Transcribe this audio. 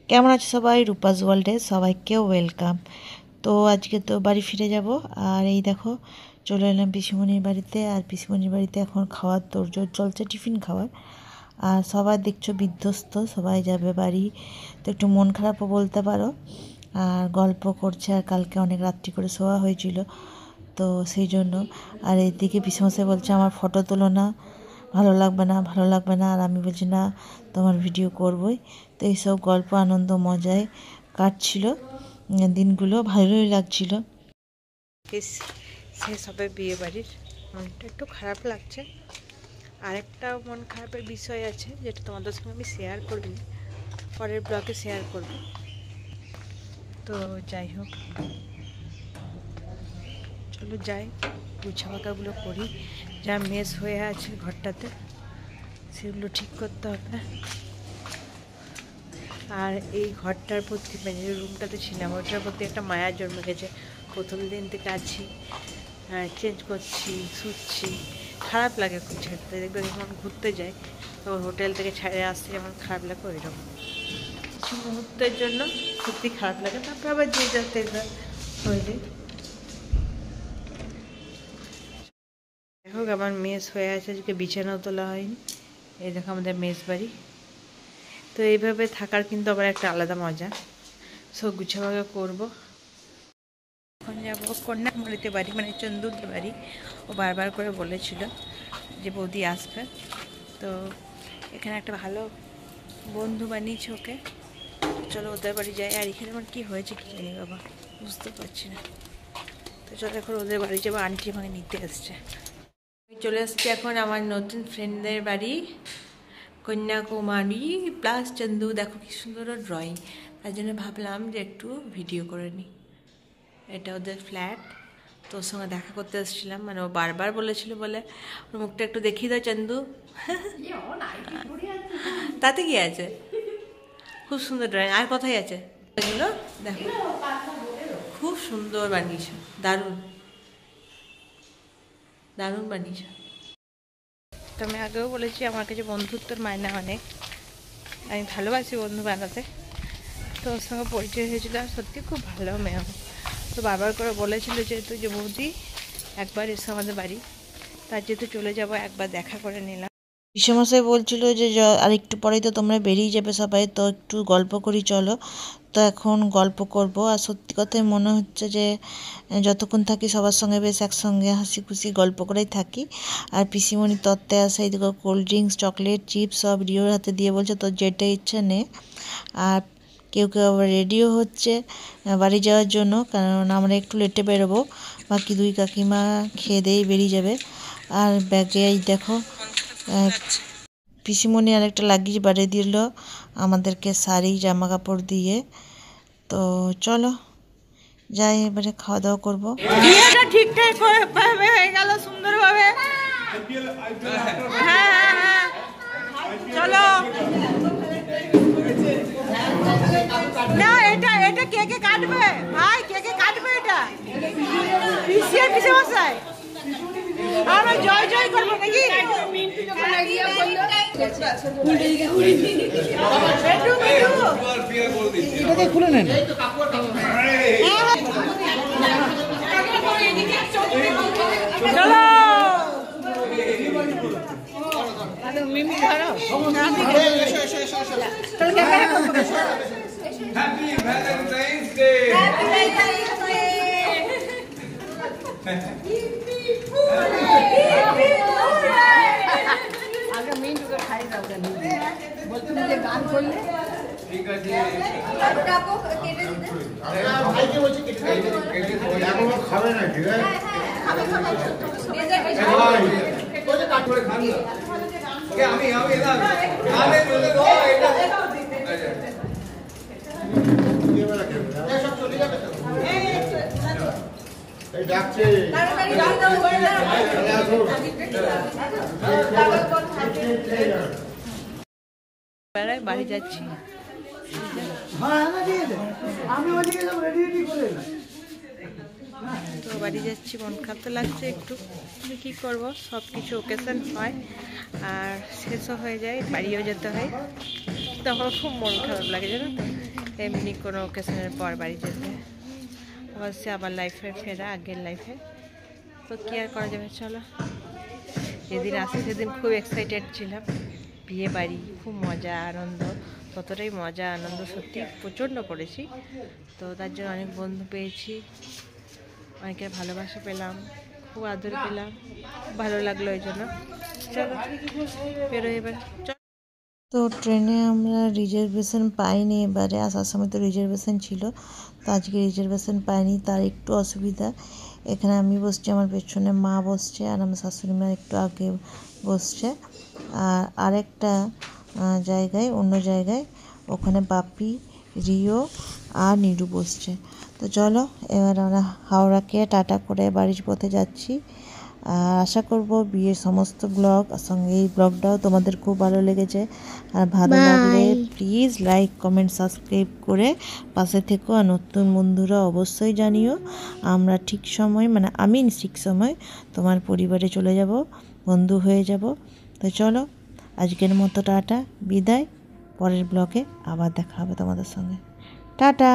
কেমন আছে সবাই? রূপাস ওয়ার্ল্ডে সবাইকে ওয়েলকাম। তো আজকে তো বাড়ি ফিরে যাব। আর এই দেখো চলে এলাম পিসিমণির বাড়িতে। আর পিসিমণির বাড়িতে এখন খাওয়ার তোড়জোড় চলছে, টিফিন খাওয়ার। আর সবাই দেখছো বিধ্বস্ত, সবাই যাবে বাড়ি, তো একটু মন খারাপও বলতে পারো। আর গল্প করছে, আর কালকে অনেক রাত্রি করে শোয়া হয়েছিল, তো সেই জন্য। আর এইদিকে পিসেমশাই বলছে আমার ফটো তোলো না, ভালো লাগবে না, ভালো লাগবে না। আর আমি বলছি না, তোমার ভিডিও করবই। তো এইসব গল্প আনন্দ মজায় কাটছিল দিনগুলো, ভালোই লাগছিল। শেষ হবে বিয়ে বাড়ির, মনটা একটু খারাপ লাগছে। আরেকটা মন খারাপের বিষয় আছে, যেটা তোমাদের সঙ্গে আমি শেয়ার করিনি, পরের ব্লগে শেয়ার করব। তো যাই হোক, চলো যাই, গুছা বাঁকাগুলো করি, যা মেস হয়ে আছে ঘরটাতে সেগুলো ঠিক করতে হবে। আর এই ঘরটার প্রতি, মানে যে রুমটাতে ছিলাম ওটার প্রতি একটা মায়া জন্মে গেছে। প্রথম দিন থেকে আছি, চেঞ্জ করছি, শুচ্ছি, খারাপ লাগে খুব ছাড়তে। দেখবে যখন ঘুরতে যাই তখন হোটেল থেকে ছাড়ে আসতে যেমন খারাপ লাগে, ওই রকম কিছু মুহূর্তের জন্য সত্যি খারাপ লাগে। তারপরে আবার যে যাতে হয়ে যায়। দেখো আমার মেস হয়ে আছে, আজকে বিছানাও তোলা হয়নি। এই দেখো আমাদের মেস বাড়ি। তো এইভাবে থাকার কিন্তু আবার একটা আলাদা মজা। সব গুছাভাগা করবো। এখন যাবো কন্যাকুমারীতে বাড়ি, মানে চন্দুদের বাড়ি। ও বারবার করে বলেছিল যে বৌদি আসবে। তো এখানে একটা ভালো বন্ধু বানিয়েছে ওকে, চলো ওদের বাড়ি যাই। আর এখানে আমার কী হয়েছে কী জানি বাবা, বুঝতে পারছি না। তো চলো এখন ওদের বাড়ি যাবো, আন্টি আমাকে নিতে আসছে। আমি চলে আসছি এখন আমার নতুন ফ্রেন্ডদের বাড়ি, কন্যাকুমারী প্লাস চন্দু। দেখো কি সুন্দর ড্রয়িং, তার জন্য ভাবলাম যে একটু ভিডিও করে নিই। এটা ওদের ফ্ল্যাট। তোর সঙ্গে দেখা করতে এসেছিলাম, মানে ও বারবার বলেছিল বলে ওর মুখটা একটু দেখিয়ে দাও চন্দু। তাতে কি আছে, খুব সুন্দর ড্রয়িং। আর কোথায় আছে এগুলো দেখো, খুব সুন্দর বানিয়েছ, দারুণ দারুণ বানিয়েছ। তো আমি আগেও বলেছি আমার কাছে বন্ধুত্বর মায়না অনেক, আমি ভালোবাসি বন্ধু বানাতে। তো ওর সঙ্গে পরিচয় হয়েছিল, আর সত্যি খুব ভালো মেয়ে। তো বারবার করে বলেছিল যেহেতু যে বৌদি একবার এসে আমাদের বাড়ি, তার যেহেতু চলে যাব একবার দেখা করে নিলাম। পিসেমশাই বলছিল যে আর একটু পরেই তো তোমরা বেরিয়ে যাবে সবাই, তো একটু গল্প করি চলো। তো এখন গল্প করব। আর সত্যি কথাই মনে হচ্ছে যে যতক্ষণ থাকি সবার সঙ্গে বেশ একসঙ্গে হাসি খুশি গল্প করেই থাকি। আর পিসিমণি তত্ত্বে আসা এদিকে কোল্ড ড্রিঙ্কস, চকলেট, চিপস সব রিওর হাতে দিয়ে বলছে তোর যেটা ইচ্ছে নে। আর কেউ কেউ আবার রেডিও হচ্ছে বাড়ি যাওয়ার জন্য, কারণ আমরা একটু লেটে বেরোবো। বাকি দুই কাকিমা খেয়ে দিয়েই বেরিয়ে যাবে। আর ব্যাগে এই দেখো পিসিমণি আর একটা লাগেজ বাড়িয়ে দিল আমাদেরকে, শাড়ি জামা কাপড় দিয়ে। তো চলো যাই, এবারে খাওয়া দাওয়া করবো। বিয়েটা ঠিকঠাক হয়ে গেল সুন্দরভাবে। হ্যাঁ চলো না, এটা এটা কে কে কাটবে ভাই, কে কে কাটবে এটা? পিসিয়ে পিসে বসায় আমরা জয় জয় করবো নাকি? খুলে নেন। চলো মিমি ধরো। Happy Valentine's Day! Happy Valentine's আগে মিন্টুকে খাই দাও কেন বলতে যে গান করলে ঠিক আছে। ডাকো কেটে দিতে। ভাইকে বলছি কেটে এখন খাবে না, ঠিক আছে? খাবে খাবে। ভাই বলে কাট করে খান না। ওকে আমি না খাবে বলে দাও এটা। এই সব চলে যাবে তো। এই ডাকছে। তাড়াতাড়ি দাও করে দাও। বাড়ি যাচ্ছি। তো বাড়ি যাচ্ছি, মন খারাপ তো লাগছে একটু, কিন্তু কী করবো, সব কিছু ওকেশন হয় আর শেষও হয়ে যায়, বাড়িও যেতে হয়, তখন খুব মন খারাপ লাগে জানো তো। এমনি কোনো ওকেশনের পর বাড়ি যেতে, অবশ্যই আবার লাইফে ফেরা, আগের লাইফে। তো কী আর করা যাবে, চলো। যেদিন আসে সেদিন খুব এক্সাইটেড ছিলাম, বিয়ে বাড়ি, খুব মজা আনন্দ, ততটাই মজা আনন্দ সত্যি প্রচণ্ড করেছি। তো তার জন্য অনেক বন্ধু পেয়েছি, অনেকের ভালোবাসা পেলাম, খুব আদর পেলাম, ভালো লাগলো এই জন্য। চলো বেরোয় এবার। তো ট্রেনে আমরা রিজার্ভেশন পাইনি, এবারে আসার সময় তো রিজার্ভেশন ছিল, তো আজকে রিজার্ভেশন পাইনি, তার একটু অসুবিধা। এখানে আমি বসছি, আমার পেছনে মা বসছে, আর আমার শাশুড়ি মা একটু আগে বসছে। আর আরেকটা জায়গায়, অন্য জায়গায়, ওখানে বাপি, রিও আর নিরু বসছে। তো চলো এবার আমরা হাওড়াকে টাটা করে বাড়ির পথে যাচ্ছি। আর আশা করব বিয়ের সমস্ত ব্লগ সঙ্গে এই ব্লগটাও তোমাদের খুব ভালো লেগেছে। আর ভালো লাগলে প্লিজ লাইক কমেন্ট সাবস্ক্রাইব করে পাশে থেকো। আর নতুন বন্ধুরা অবশ্যই জানিও। আমরা ঠিক সময়, মানে আমি ঠিক সময় তোমার পরিবারে চলে যাব, বন্ধু হয়ে যাব। তো চলো আজকের মতো টাটা, বিদায়। পরের ব্লগে আবার দেখা হবে তোমাদের সঙ্গে। টাটা।